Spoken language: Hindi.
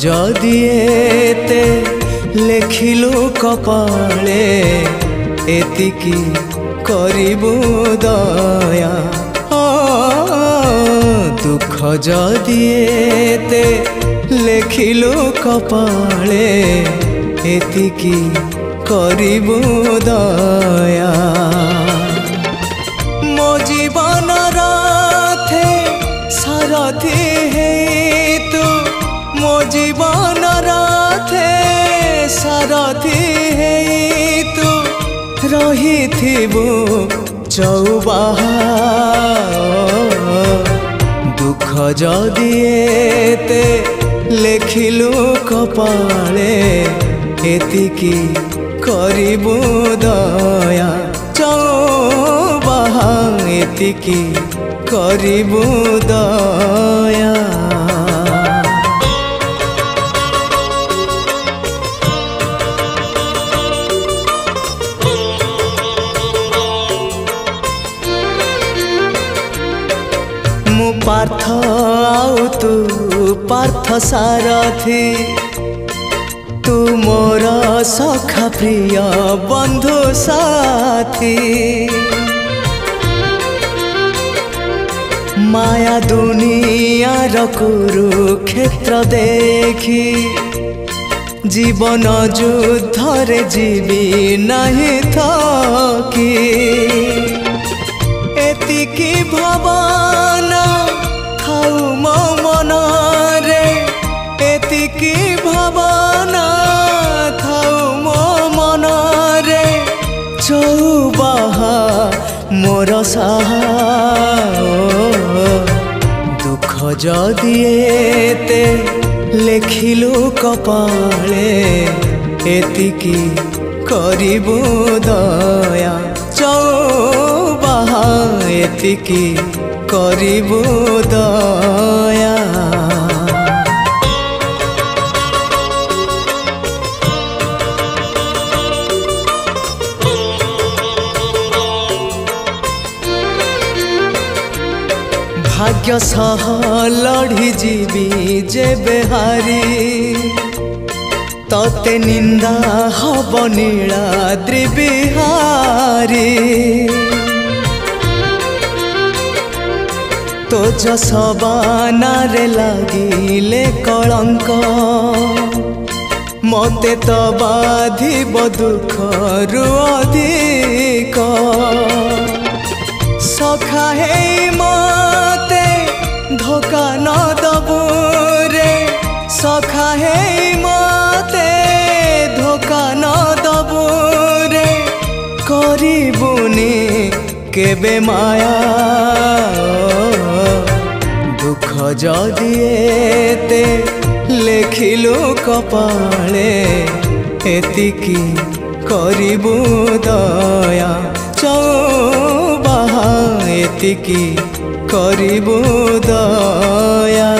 যদি এতে লেখিলু কপালে এতিকি করিবু দয়া দুঃখ যদি এতে লেখিলু কপালে এতিকি করিবু দয়া মো জীবন রাথে সারথি হেই তু মো জীবন রাথে সারথি হেই তু রহিথিবু চৌবাহা দুঃখ যদি এতে লেখিলু কপালে এতিকি করিবু দয়া চৌবাহা এতিকি করিবু দয়া मु पार्थ आउ तू पार्थ सारथी तू मोर सखा प्रिय बंधु साथी माया दुनिया कुरुक्षेत्र देखी जीवन युद्ध रे जीवी नहीं थकी एतिकी भावना थाउ मो मन रे एतिकी भावना थाउ मो मन रे चौबाहा मोर साहा दुख जदि एते लेखिलु कपाले एतिकी करिबु दया चौबाहा एतिकी करिबु दया भाग्य सह लड़ी जीवी जेबे हारी तते निंदा हब नीलाद्रि बिहारी तो जसबाना रे लागिले कलंक मते तो बाधिब दुख रु अधिक सखा हे मते धोखा न दबु रे सखा हे मते धोखा न दबु रे करिबुनी केबे माया दुख जदि एते लेखिलु कपाले एतिकी करिबु दया चौबाहा एतिकी करिबु दया।